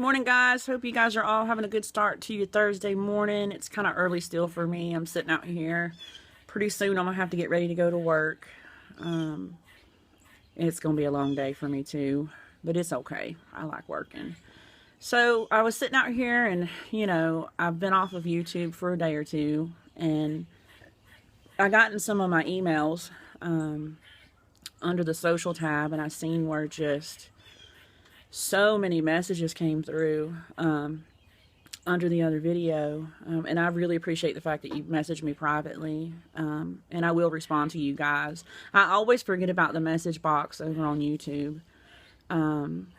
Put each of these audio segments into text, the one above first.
Good morning, guys. Hope you guys are all having a good start to your Thursday morning. It's kind of early still for me. I'm sitting out here. Pretty soon I'm going to have to get ready to go to work. It's going to be a long day for me too, but it's okay. I like working. So I was sitting out here and, I've been off of YouTube for a day or two, and I got in some of my emails under the social tab, and I seen where just so many messages came through under the other video, and I really appreciate the fact that you messaged me privately, and I will respond to you guys. I always forget about the message box over on YouTube.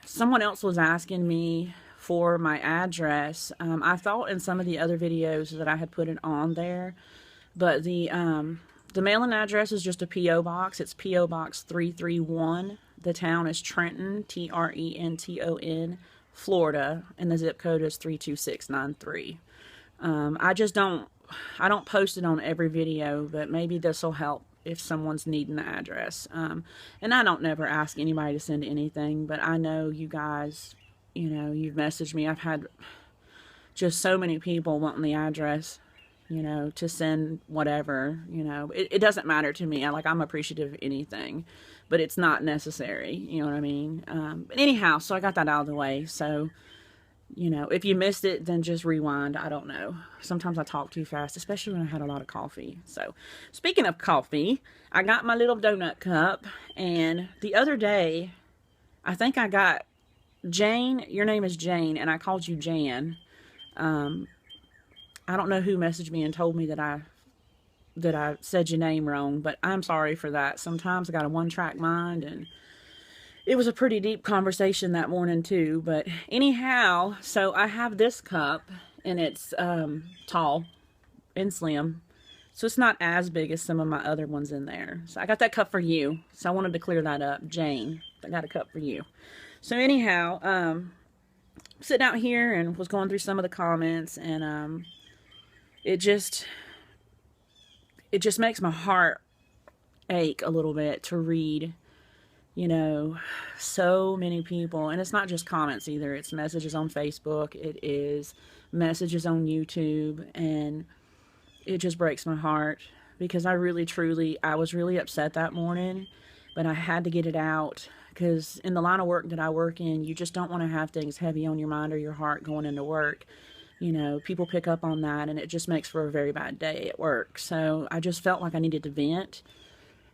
Someone else was asking me for my address. I thought in some of the other videos that I had put it on there, but the mailing address is just a P.O. box. It's P.O. Box 331. The town is Trenton, Trenton, Florida, and the zip code is 32693. I don't post it on every video, but maybe this will help if someone's needing the address. And I don't never ask anybody to send anything, but I know you guys, you've messaged me. I've had just so many people wanting the address, to send whatever, it doesn't matter to me. I'm appreciative of anything, but it's not necessary. You know what I mean? But anyhow, so I got that out of the way. So, if you missed it, then just rewind. I don't know. Sometimes I talk too fast, especially when I had a lot of coffee. So, speaking of coffee, I got my little donut cup, and the other day, I think I got Jane. Your name is Jane, and I called you Jan. I don't know who messaged me and told me that I said your name wrong, but I'm sorry for that. Sometimes I got a one-track mind, and it was a pretty deep conversation that morning too. But anyhow, so I have this cup, and it's tall and slim, so it's not as big as some of my other ones in there. So I got that cup for you, so I wanted to clear that up. Jane, I got a cup for you. So anyhow, sitting out here and was going through some of the comments, and it just makes my heart ache a little bit to read, so many people. And it's not just comments either. It's messages on Facebook. It is messages on YouTube. And it just breaks my heart because I was really upset that morning, but I had to get it out because in the line of work that I work in, you just don't want to have things heavy on your mind or your heart going into work. People pick up on that, and it just makes for a very bad day at work. So I just felt like I needed to vent.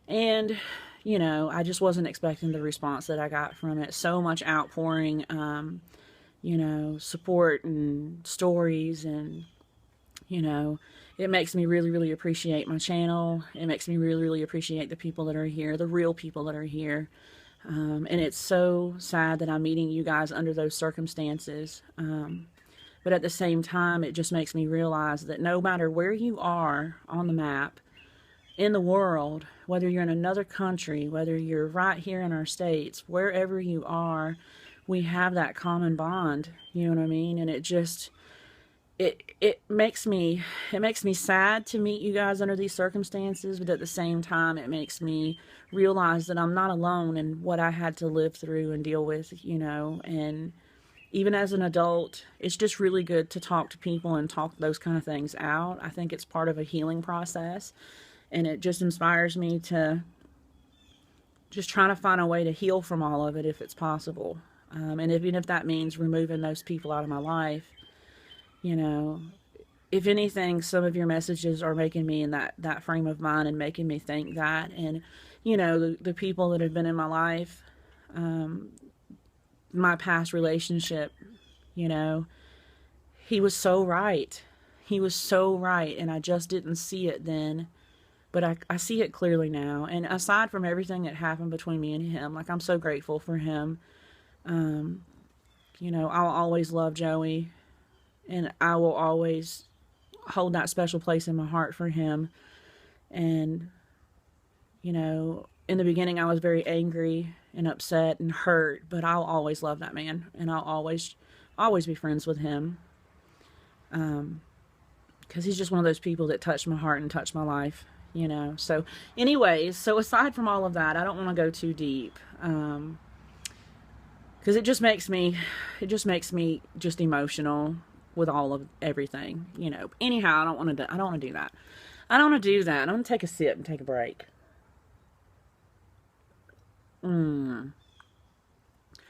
And, I just wasn't expecting the response that I got from it. So much outpouring, support and stories. And, it makes me really, really appreciate my channel. It makes me really, really appreciate the people that are here, the real people that are here. And it's so sad that I'm meeting you guys under those circumstances. But at the same time, it just makes me realize that no matter where you are on the map in the world, whether you're in another country, whether you're right here in our states, wherever you are, we have that common bond. You know what I mean? And it makes me sad to meet you guys under these circumstances, but at the same time, it makes me realize that I'm not alone in what I had to live through and deal with, and even as an adult, it's just really good to talk to people and talk those kind of things out. I think it's part of a healing process, and it just inspires me to just try to find a way to heal from all of it if it's possible. And even if that means removing those people out of my life, if anything, some of your messages are making me in that frame of mind and making me think that. And, the people that have been in my life, my past relationship, he was so right. He was so right, and I just didn't see it then, but I see it clearly now. And aside from everything that happened between me and him, I'm so grateful for him. I'll always love Joey, and I will always hold that special place in my heart for him. And, in the beginning I was very angry and upset and hurt, but I'll always love that man, and I'll always be friends with him, because he's just one of those people that touched my heart and touched my life, So anyways, so aside from all of that, I don't want to go too deep, because it just makes me just emotional with all of everything, you know. Anyhow, I don't want to do that. I don't want to do that. I'm going to take a sip and take a break.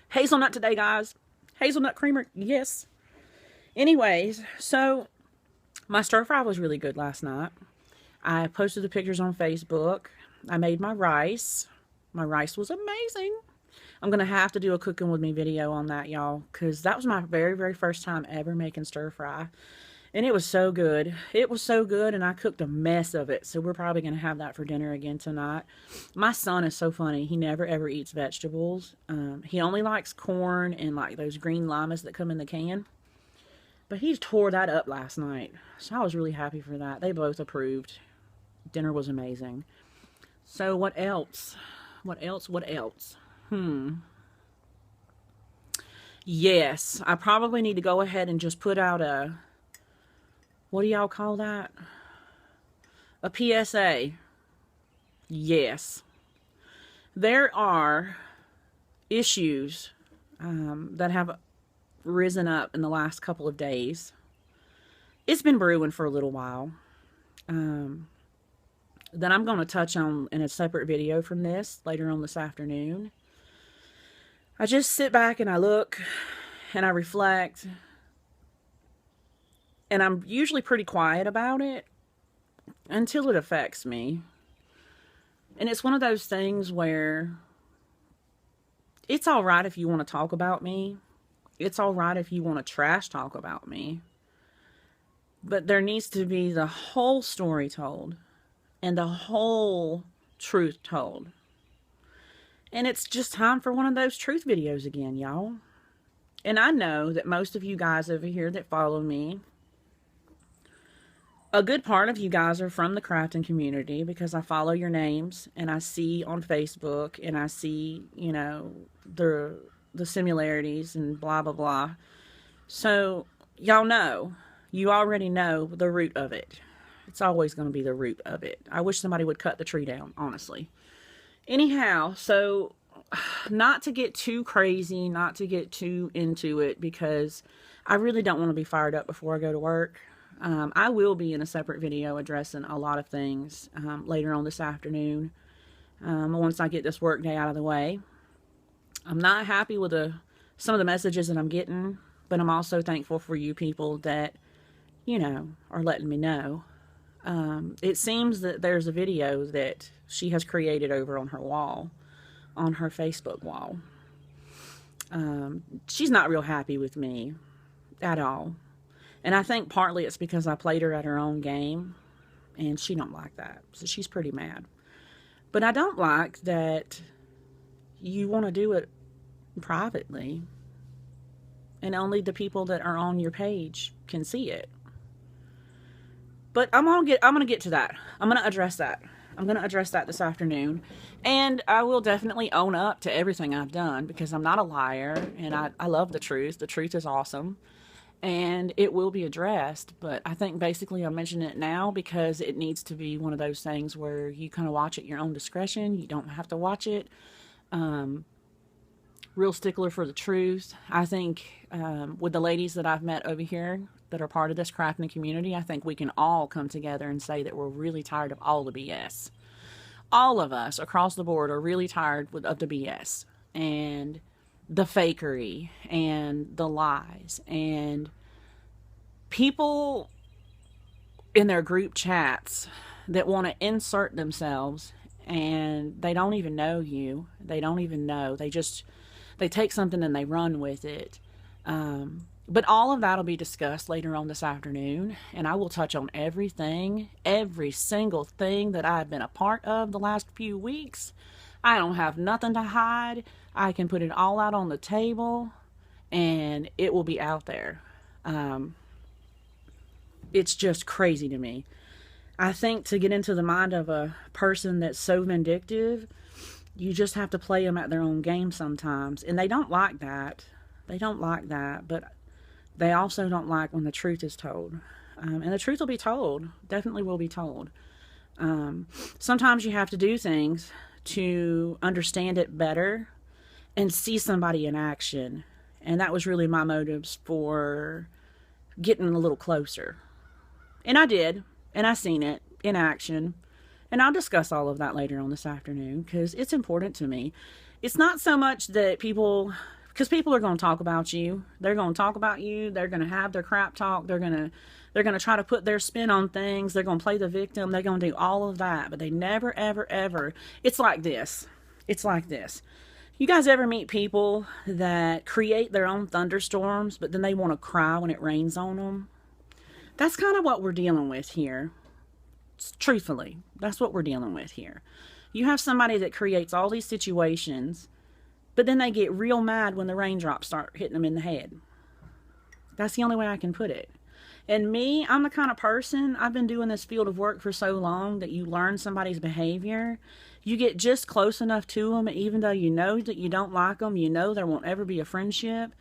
Hazelnut today, guys. Hazelnut creamer, yes. Anyways, so my stir fry was really good last night. I posted the pictures on Facebook. I made my rice. My rice was amazing. I'm going to have to do a cooking with me video on that, y'all, because that was my very, very first time ever making stir fry. And it was so good. It was so good, and I cooked a mess of it. So we're probably going to have that for dinner again tonight. My son is so funny. He never, ever eats vegetables. He only likes corn and, like, those green limas that come in the can. But he tore that up last night. So I was really happy for that. They both approved. Dinner was amazing. So what else? What else? What else? Yes, I probably need to go ahead and just put out a, what do y'all call that? A PSA. Yes. There are issues that have risen up in the last couple of days. It's been brewing for a little while. That I'm going to touch on in a separate video from this later on this afternoon. I just sit back and I look and I reflect, and I'm usually pretty quiet about it until it affects me. And it's one of those things where it's all right if you want to talk about me. It's all right if you want to trash talk about me. But there needs to be the whole story told and the whole truth told. And it's just time for one of those truth videos again, y'all. And I know that most of you guys over here that follow me, a good part of you guys are from the crafting community, because I follow your names and I see on Facebook and I see, you know, the similarities and blah, blah, blah. So y'all know, you already know the root of it. It's always going to be the root of it. I wish somebody would cut the tree down, honestly. Anyhow, so not to get too crazy, not to get too into it, because I really don't want to be fired up before I go to work. I will be in a separate video addressing a lot of things later on this afternoon, once I get this work day out of the way. I'm not happy with some of the messages that I'm getting, but I'm also thankful for you people that, you know, are letting me know. It seems that there's a video that she has created over on her wall, on her Facebook wall. She's not real happy with me at all. And I think partly it's because I played her at her own game, and she don't like that. So she's pretty mad. But I don't like that you want to do it privately, and only the people that are on your page can see it. But I'm gonna get to that. I'm gonna address that. I'm gonna address that this afternoon, and I will definitely own up to everything I've done, because I'm not a liar, and I love the truth. The truth is awesome, and it will be addressed. But I think basically I'm mentioning it now because it needs to be one of those things where you kind of watch at your own discretion. You don't have to watch it. Real stickler for the truth. I think with the ladies that I've met over here that are part of this crafting community, I think we can all come together and say that we're really tired of all the BS. All of us across the board are really tired of the BS and the fakery and the lies, and people in their group chats that want to insert themselves, and they don't even know you. They don't even know. They take something and they run with it. But all of that will be discussed later on this afternoon, and I will touch on everything, every single thing that I've been a part of the last few weeks. I don't have nothing to hide. I can put it all out on the table, and it will be out there. It's just crazy to me. I think to get into the mind of a person that's so vindictive, you just have to play them at their own game sometimes. And they don't like that. They don't like that. But they also don't like when the truth is told. And the truth will be told. Definitely will be told. Sometimes you have to do things to understand it better and see somebody in action. And that was really my motives for getting a little closer. And I did, and I seen it in action. And I'll discuss all of that later on this afternoon because it's important to me. It's not so much that people, because people are going to talk about you. They're going to talk about you. They're going to have their crap talk. They're going to try to put their spin on things. They're going to play the victim. They're going to do all of that. But they never, ever, ever. It's like this. It's like this. You guys ever meet people that create their own thunderstorms, but then they want to cry when it rains on them? That's kind of what we're dealing with here. Truthfully, that's what we're dealing with here. You have somebody that creates all these situations, but then they get real mad when the raindrops start hitting them in the head. That's the only way I can put it. And me, I'm the kind of person, I've been doing this field of work for so long that you learn somebody's behavior. You get just close enough to them, even though you know that you don't like them, you know there won't ever be a friendship.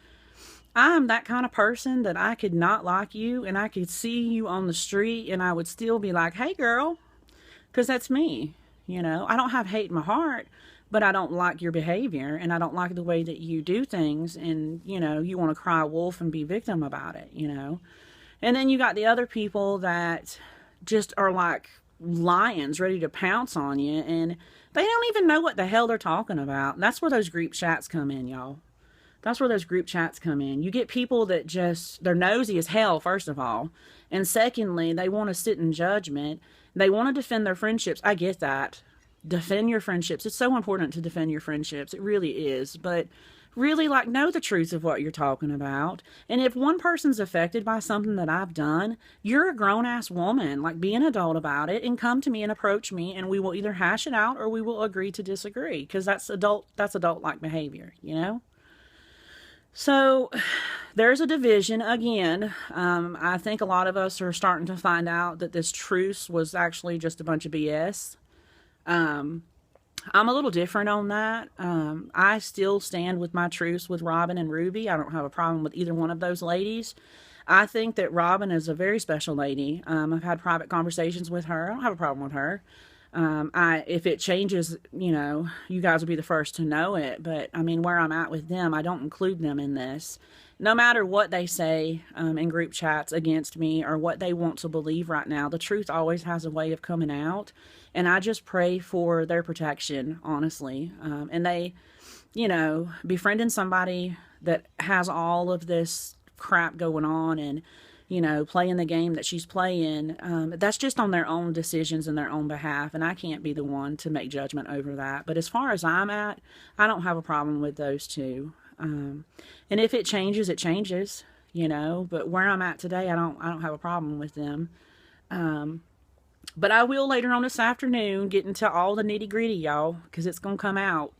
I'm that kind of person that I could not like you, and I could see you on the street, and I would still be like, hey, girl, because that's me. You know, I don't have hate in my heart, but I don't like your behavior, and I don't like the way that you do things, and, you know, you want to cry wolf and be victim about it, you know. And then you got the other people that just are like lions ready to pounce on you, and they don't even know what the hell they're talking about. And that's where those group chats come in, y'all. That's where those group chats come in. You get people that just, they're nosy as hell, first of all. And secondly, they want to sit in judgment. They want to defend their friendships. I get that. Defend your friendships. It's so important to defend your friendships. It really is. But really, like, know the truth of what you're talking about. And if one person's affected by something that I've done, you're a grown-ass woman. Like, be an adult about it and come to me and approach me, and we will either hash it out or we will agree to disagree, because that's adult-like behavior, you know? So there's a division again. I think a lot of us are starting to find out that this truce was actually just a bunch of BS. I'm a little different on that. I still stand with my truce with Robin and Ruby. I don't have a problem with either one of those ladies. I think that Robin is a very special lady. I've had private conversations with her. I don't have a problem with her. If it changes, you know, you guys will be the first to know it. But, I mean, where I'm at with them, I don't include them in this. No matter what they say in group chats against me or what they want to believe right now, the truth always has a way of coming out. And I just pray for their protection, honestly. And they, you know, befriending somebody that has all of this crap going on and, you know, playing the game that she's playing, that's just on their own decisions and their own behalf, and I can't be the one to make judgment over that. But as far as I'm at, I don't have a problem with those two. And if it changes, it changes, you know. But where I'm at today, I don't have a problem with them. But I will later on this afternoon get into all the nitty gritty, y'all, because it's gonna come out.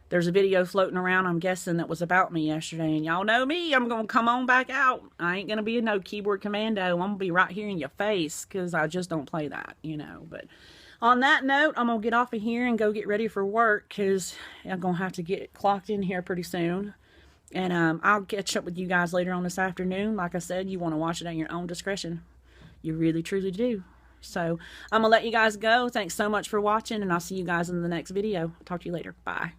There's a video floating around, I'm guessing, that was about me yesterday. And y'all know me, I'm going to come on back out. I ain't going to be no keyboard commando. I'm going to be right here in your face because I just don't play that, you know. But on that note, I'm going to get off of here and go get ready for work because I'm going to have to get clocked in here pretty soon. And I'll catch up with you guys later on this afternoon. Like I said, you want to watch it at your own discretion. You really, truly do. So I'm going to let you guys go. Thanks so much for watching, and I'll see you guys in the next video. Talk to you later. Bye.